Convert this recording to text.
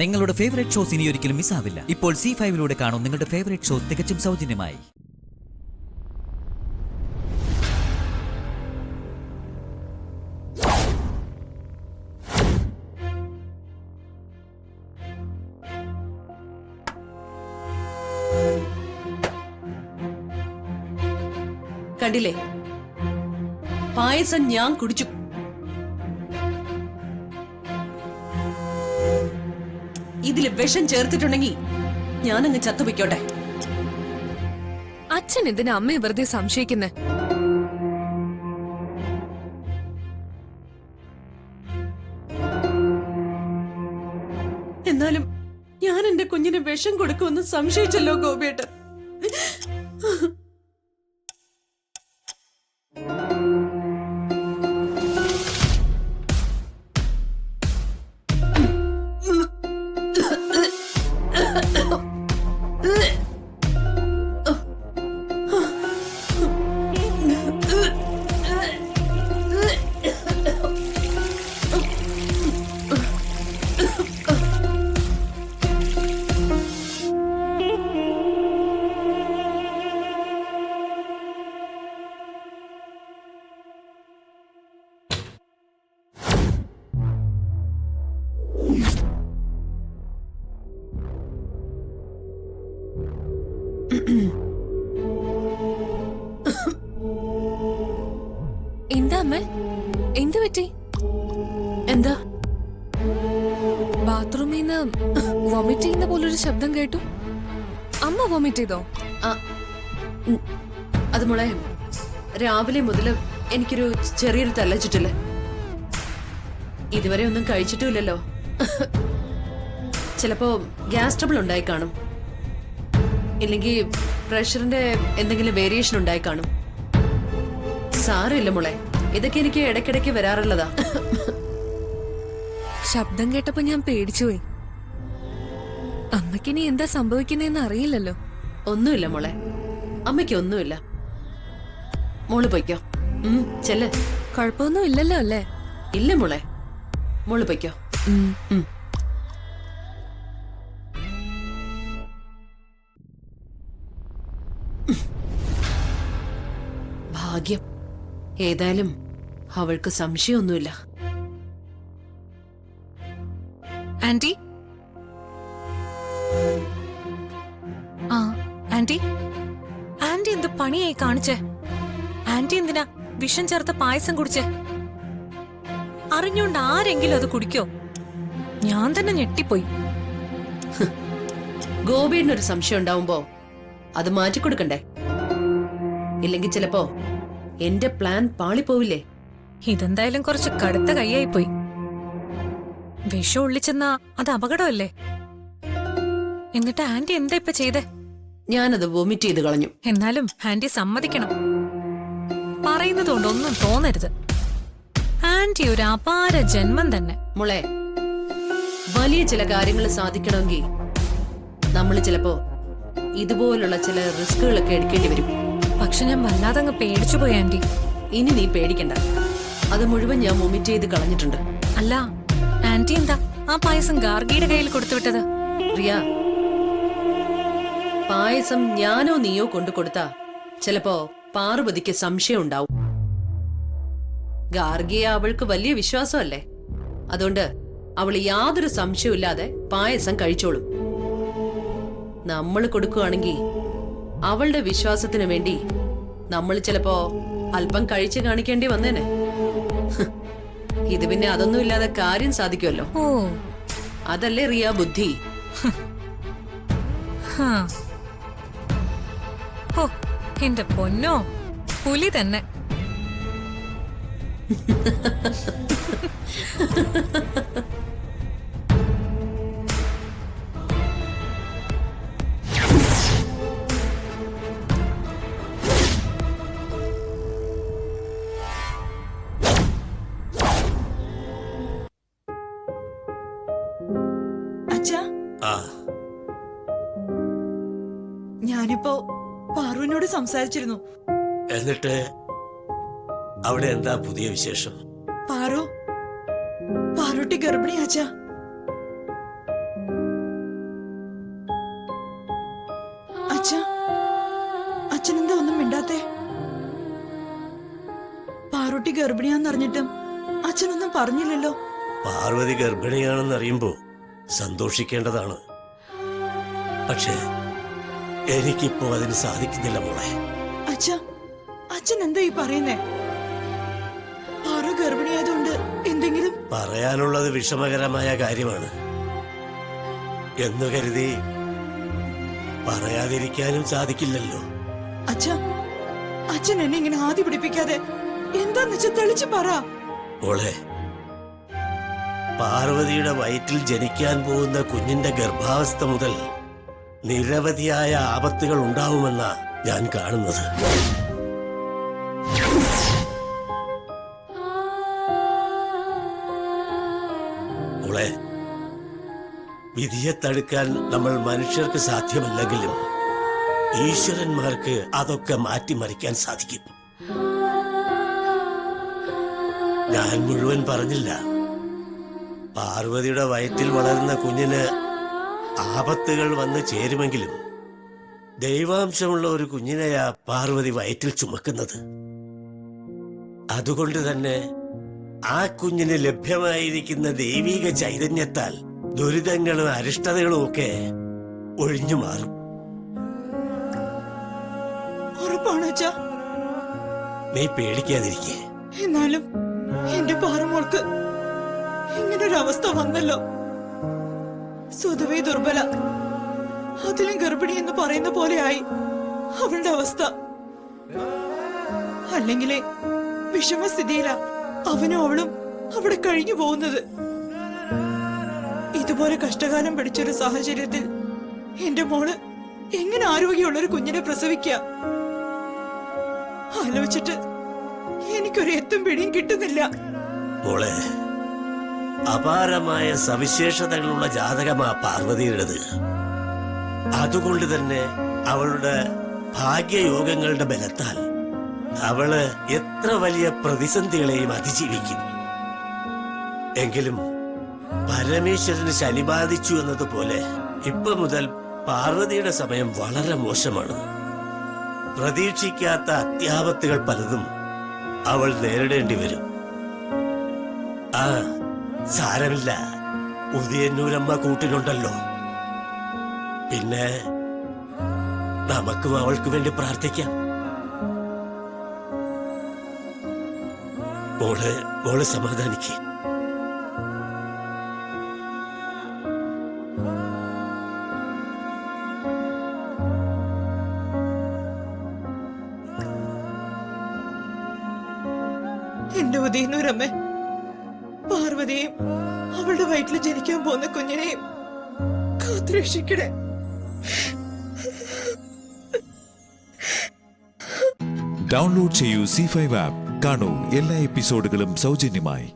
നിങ്ങളുടെ favourite shows ഇനി ഒരിക്കലും മിസ്സാവില്ല. ഇപ്പോൾ C5 കാണും നിങ്ങളുടെ ഫേവറേറ്റ് ഷോസ് തികച്ചും സൗജന്യമായി. കണ്ടില്ലേ, പായസം ഞാൻ കുടിച്ചു. ഇതില് വിഷം ചേർത്തിട്ടുണ്ടെങ്കിൽ ഞാനങ്ങ് ചത്തുവയ്ക്കോട്ടെ. അച്ഛൻ എന്തിനാ അമ്മയെ വെറുതെ സംശയിക്കുന്നേ? എന്നാലും ഞാൻ എന്റെ കുഞ്ഞിന് വിഷം കൊടുക്കുമെന്ന് സംശയിച്ചല്ലോ ഗോപിയേട്ടൻ. എന്താ അമ്മ, എന്ത് പറ്റി? എന്താ? ബാത്റൂമിൽ നിന്ന് വോമിറ്റ് ചെയ്യുന്ന പോലൊരു ശബ്ദം കേട്ടു. അമ്മ വോമിറ്റ് ചെയ്തോ? അത് മോളെ, രാവിലെ മുതല് എനിക്കൊരു ചെറിയൊരു തലച്ചിട്ടില്ലേ. ഇതുവരെ ഒന്നും കഴിച്ചിട്ടുമില്ലല്ലോ. ചിലപ്പോ ഗ്യാസ് ട്രബിൾ ഉണ്ടായി കാണും, ഇല്ലെങ്കിൽ പ്രഷറിന്റെ എന്തെങ്കിലും വേരിയേഷൻ ഉണ്ടായി കാണും. സാരമില്ല മോളെ, ഇതൊക്കെ എനിക്ക് ഇടയ്ക്കിടയ്ക്ക് വരാറുള്ളതാ. ശബ്ദം കേട്ടപ്പോ ഞാൻ പേടിച്ചുപോയി. അമ്മയ്ക്കിനി എന്താ സംഭവിക്കുന്നതെന്ന് അറിയില്ലല്ലോ. ഒന്നുമില്ല മോളെ, അമ്മയ്ക്ക് ഒന്നുമില്ല. മോള് പൊയ്ക്കോ. ചെല്ല്. കുഴപ്പമൊന്നും ഇല്ലല്ലോ അല്ലേ? ഇല്ല മോളെ, മോള് പൊയ്ക്കോ. ഭാഗ്യം, ഏതായാലും അവൾക്ക് സംശയമൊന്നുമില്ല. ആന്റി, ആ ആന്റി, ആന്റി എന്ത് പണിയായി കാണിച്ചേ? ആന്റി എന്തിനാ വിഷം ചേർത്ത പായസം കുടിച്ചേ? അറിഞ്ഞോണ്ട് ആരെങ്കിലും അത് കുടിക്കോ? ഞാൻ തന്നെ ഞെട്ടിപ്പോയി. ഗോപിയുടെ സംശയം ഉണ്ടാവുമ്പോ അത് മാറ്റിക്കൊടുക്കണ്ടേ? ഇല്ലെങ്കിൽ ചിലപ്പോ എന്റെ പ്ലാൻ പാളിപ്പോവില്ലേ? ഇതെന്തായാലും കുറച്ച് കടുത്ത കൈയായിപ്പോയി. വിഷം ഉള്ളിച്ചെന്നാ അത് അപകടമല്ലേ? എന്നിട്ട് ആന്റി എന്താ ഇപ്പൊ ചെയ്തേ? ഞാനത് വൊമിറ്റ് ചെയ്ത് കളഞ്ഞു. എന്നാലും ആന്റി സമ്മതിക്കണം, പറയുന്നത് കൊണ്ടൊന്നും തോന്നരുത്. ആന്റി ഒരു അപാര ജന്മം തന്നെ. മോളെ, വലിയ ചില കാര്യങ്ങൾ സാധിക്കണമെങ്കിൽ നമ്മൾ ചിലപ്പോ ഇതുപോലുള്ള ചില റിസ്കുകളൊക്കെ എടുക്കേണ്ടി വരും. പക്ഷെ ഞാൻ വല്ലാതെ അങ്ങ് പേടിച്ചു പോയി ആന്റി. ഇനി നീ പേടിക്കണ്ട, അത് മുഴുവൻ ഞാൻ വൊമിറ്റ് ചെയ്ത് കളഞ്ഞിട്ടുണ്ട്. അല്ല ആന്റി, എന്താ ആ പായസം ഗാർഗിയുടെ കയ്യിൽ കൊടുത്തുവിട്ടത്? റിയ, പായസം ഞാനോ നീയോ കൊണ്ടു കൊടുത്താ ചിലപ്പോ പാർവതിക്ക് സംശയം ഉണ്ടാവും. ഗാർഗിയെ അവൾക്ക് വലിയ വിശ്വാസമല്ലേ, അതുകൊണ്ട് അവള് യാതൊരു സംശയമില്ലാതെ പായസം കഴിച്ചോളും. നമ്മൾ കൊടുക്കുകയാണെങ്കിൽ അവളുടെ വിശ്വാസത്തിന് വേണ്ടി നമ്മൾ ചിലപ്പോ അല്പം കഴിച്ചു കാണിക്കേണ്ടി വന്നേനെ. ഇത് പിന്നെ അതൊന്നും ഇല്ലാതെ കാര്യം സാധിക്കുമല്ലോ. ഓ, അതല്ലേ റിയ ബുദ്ധി. ഓ എന്റെ പൊന്നോ, പുലി തന്നെ. ഞാനിപ്പോ പാറുവിനോട് സംസാരിച്ചിരുന്നു. എന്നിട്ട് അവിടെ എന്താ പുതിയ വിശേഷം? പാറുട്ടി ഗർഭിണിയാച്ചാ. അച്ഛാ, അച്ഛനെന്താ ഒന്നും മിണ്ടാത്തെ? പാറുട്ടി ഗർഭിണിയാന്നറിഞ്ഞിട്ടും അച്ഛനൊന്നും പറഞ്ഞില്ലല്ലോ. പാർവതി ഗർഭിണിയാണെന്നറിയുമ്പോ സന്തോഷിക്കേണ്ടതാണ്. പക്ഷേ എനിക്കിപ്പോ അതിന് സാധിക്കുന്നില്ല മോളെ. അച്ഛാ, അച്ഛൻ എന്താ ഈ പറയുന്നേ? പാറു ഗർഭിണിയായതുകൊണ്ട് എന്തെങ്കിലും? പറയാനുള്ളത് വിഷമകരമായ കാര്യമാണ് എന്ന് കരുതി പറയാതിരിക്കാനും സാധിക്കില്ലല്ലോ. അച്ഛാ, അച്ഛൻ എന്നെ ഇങ്ങനെ ആദ്യ പിടിപ്പിക്കാതെ എന്താന്ന് വെച്ചാ തെളിച്ചു പറ. മോളെ, പാർവതിയുടെ വയറ്റിൽ ജനിക്കാൻ പോകുന്ന കുഞ്ഞിന്റെ ഗർഭാവസ്ഥ മുതൽ നിരവധിയായ ആപത്തുകൾ ഉണ്ടാവുമെന്നാ ഞാൻ കാണുന്നത്. മോളെ, വിധിയെ തടുക്കാൻ നമ്മൾ മനുഷ്യർക്ക് സാധ്യമല്ലെങ്കിലും ഈശ്വരന്മാർക്ക് അതൊക്കെ മാറ്റിമറിക്കാൻ സാധിക്കും. ഞാൻ മുഴുവൻ പറഞ്ഞില്ല. പാർവതിയുടെ വയറ്റിൽ വളരുന്ന കുഞ്ഞിന് ആപത്തുകൾ വന്ന് ചേരുമെങ്കിലും ദൈവാംശമുള്ള ഒരു കുഞ്ഞിനെയാ പാർവതി വയറ്റിൽ ചുമക്കുന്നത്. അതുകൊണ്ട് തന്നെ ആ കുഞ്ഞിന് ലഭ്യമായിരിക്കുന്ന ദൈവിക ചൈതന്യത്താൽ ദുരിതങ്ങളും അരിഷ്ടതകളും ഒക്കെ ഒഴിഞ്ഞു മാറും. ഉറപ്പാണ് അച്ഛാ? നീ പേടിക്കാതിരിക്കേ. എന്നാലും എന്റെ പാറുമോൾക്ക് ഇങ്ങനൊരവസ്ഥ വന്നല്ലോ. സ്വതവേ ദുർബല, അതിലും ഗർഭിണി എന്ന് പറയുന്ന പോലെയായി അവളുടെ അവസ്ഥ. അല്ലെങ്കിലേ വിഷമസ്ഥിതിയിലാ അവനും അവളും അവിടെ കഴിഞ്ഞു പോകുന്നത്. ഇതുപോലെ കഷ്ടകാലം പിടിച്ചൊരു സാഹചര്യത്തിൽ എന്റെ മോള് എങ്ങനെ ആരോഗ്യമുള്ളൊരു കുഞ്ഞിനെ പ്രസവിക്കുക? ആലോചിച്ചിട്ട് എനിക്കൊരു എത്തും പിടിയും കിട്ടുന്നില്ല. മോളെ, അപാരമായ സവിശേഷതകളുള്ള ജാതകമാ പാർവതിയുടേത്. അതുകൊണ്ട് തന്നെ അവളുടെ ഭാഗ്യയോഗങ്ങളുടെ ബലത്താൽ അവള് എത്ര വലിയ പ്രതിസന്ധികളെയും അതിജീവിക്കും. എങ്കിലും പരമേശ്വരന് ശനി ബാധിച്ചു എന്നതുപോലെ ഇപ്പൊ മുതൽ പാർവതിയുടെ സമയം വളരെ മോശമാണ്. പ്രതീക്ഷിക്കാത്ത അത്യാപത്തുകൾ പലതും അവൾ നേരിടേണ്ടി വരും. ആ സാരമില്ല, ഉദയന്നൂരമ്മ കൂട്ടിനുണ്ടല്ലോ. പിന്നെ നമുക്കും അവൾക്ക് വേണ്ടി പ്രാർത്ഥിക്കാം. മോള് സമാധാനിക്ക്. എന്റെ ഉദയന്നൂരമ്മ പാർവതിയെയും അവളുടെ വയറ്റിൽ ജനിക്കാൻ പോകുന്ന കുഞ്ഞിനെയും കാത്തുരക്ഷിക്കണേ. ഡൗൺലോഡ് ചെയ്യൂ C5 ആപ്പ്. കാണൂ എല്ലാ എപ്പിസോഡുകളും സൗജന്യമായി.